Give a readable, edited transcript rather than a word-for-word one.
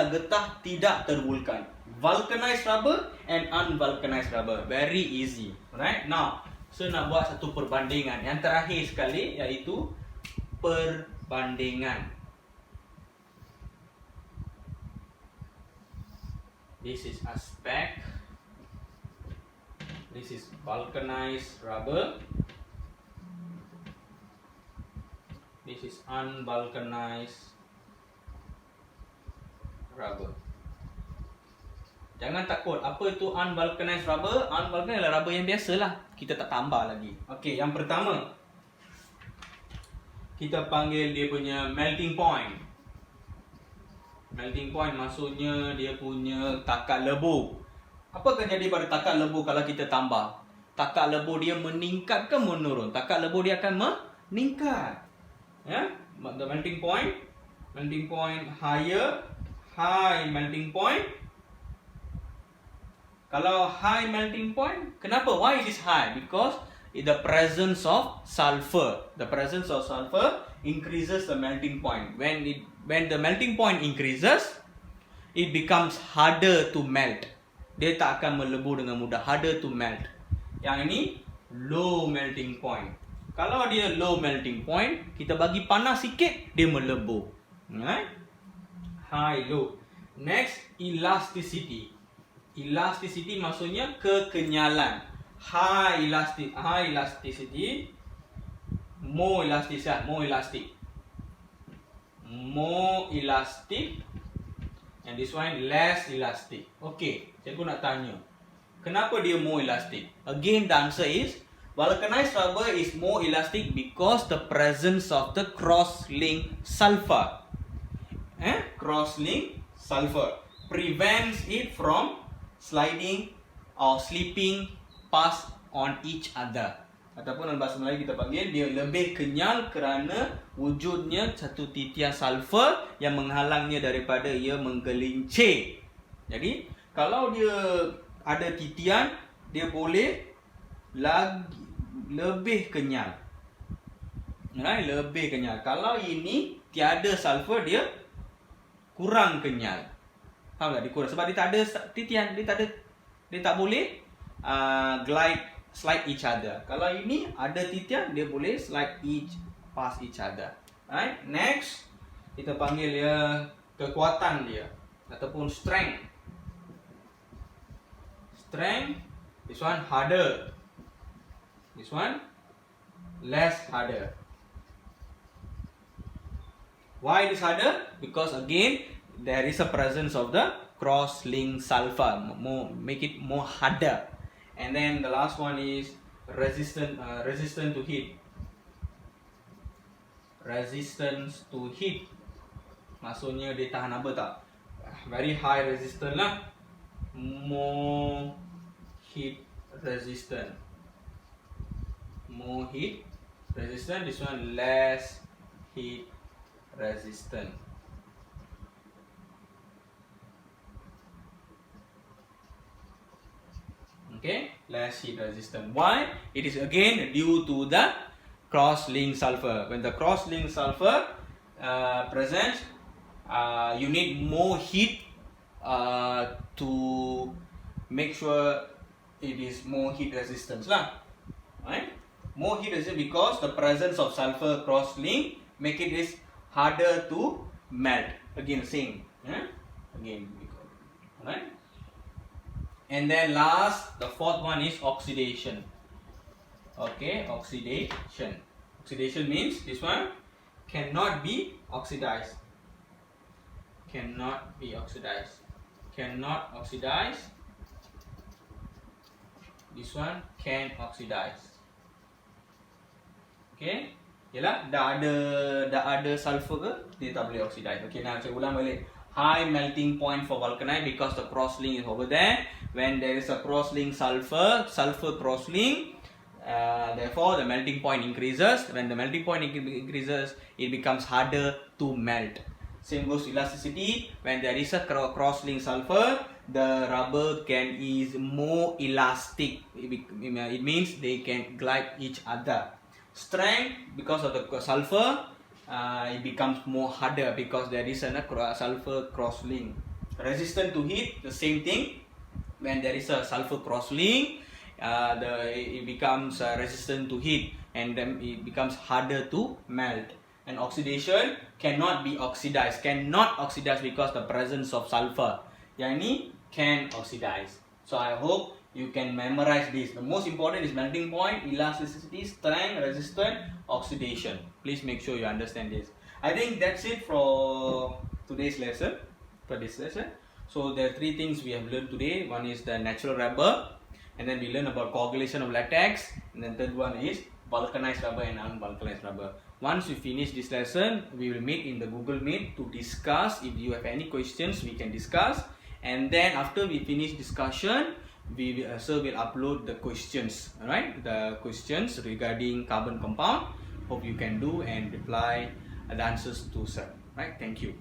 adalah getah tidak tervulkan. Vulcanized rubber and unvulcanized rubber. Very easy. Alright. Now, nak buat satu perbandingan. Yang terakhir sekali iaitu perbandingan. This is aspect. This is vulcanized rubber. This is unvulcanized rubber. Jangan takut. Apa itu unvulcanized rubber? Unvulcanized adalah rubber yang biasalah. Kita tak tambah lagi. Okey, yang pertama kita panggil dia punya melting point. Melting point maksudnya dia punya takat lebur. Apa akan jadi pada takat lebur kalau kita tambah? Takat lebur dia meningkat ke menurun? Takat lebur dia akan meningkat. Ya, the melting point higher, high melting point. Kalau high melting point, kenapa? Why is this high? Because the presence of sulfur. The presence of sulfur increases the melting point. When the melting point increases, it becomes harder to melt. Dia tak akan melebur dengan mudah. Harder to melt. Yang ini low melting point. Kalau dia low melting point, kita bagi panas sikit, dia melebur. Right? High, low. Next, elasticity. Elasticity maksudnya kekenyalan. High elasticity, more elastic. And this one less elastic. Okay, cikgu nak tanya, kenapa dia more elastic? Again, the answer is vulcanized rubber is more elastic because the presence of the cross-linked sulfur. Cross-linked sulfur prevents it from sliding or slipping past on each other. Ataupun dalam bahasa Melayu kita panggil dia lebih kenyal kerana wujudnya satu titian sulfur yang menghalangnya daripada ia menggelincir. Jadi, kalau dia ada titian, dia boleh lebih kenyal. Lebih kenyal. Kalau ini tiada sulfur, dia kurang kenyal. Faham tak? Dia kurang. Sebab dia tak ada titian, dia tak boleh slide each other. Kalau ini ada titian, dia boleh slide past each other. Right? Next, kita panggil dia kekuatan dia ataupun strength. Strength, this one harder. This one less harder. Why it is harder? Because again, there is a presence of the cross-linked sulfur. Make it more harder. And then the last one is resistant to heat. Resistance to heat. Maksudnya dia tahan apa tak? Very high resistance lah. More heat resistant. More heat resistant. This one less heat resistant. Okay, less heat resistant. Why? It is again due to the cross-linked sulfur. When the cross-linked sulfur presents, you need more heat to make sure it is more heat resistance lah. Right? More heat resistant because the presence of sulfur cross-link make it is harder to melt. Again, same. Again, right? And then last, the fourth one is oxidation. Okay, oxidation. Oxidation means this one cannot be oxidized. Cannot be oxidized. Cannot oxidize. This one can oxidize. Okay, yalah, dah ada sulfur ke, dia tak boleh oxidize. Okay, now saya ulang balik. High melting point for vulcanite because the cross-link is over there. When there is a cross-link sulfur cross-link, therefore the melting point increases. When the melting point increases, it becomes harder to melt. Same goes to elasticity. When there is a cross-link sulfur, the rubber is more elastic. It means they can glide each other. Strength, because of the sulfur, it becomes more harder because there is a sulfur cross-link. resistant to heat, the same thing. When there is a sulfur cross-link, it becomes resistant to heat, and then it becomes harder to melt. And oxidation cannot oxidized because the presence of sulfur. Yani can oxidize. So I hope you can memorize this. The most important is melting point, elasticity, strength, resistance, oxidation. Please make sure you understand this. I think that's it for today's lesson. So there are three things we have learned today. One is the natural rubber, and then we learn about coagulation of latex, and then third one is vulcanized rubber and unvulcanized rubber. Once we finish this lesson, we will meet in the Google Meet to discuss. If you have any questions, we can discuss. And then after we finish discussion, sir will upload the questions, alright? The questions regarding carbon compound. Hope you can do and reply the answers to sir. Right? Thank you.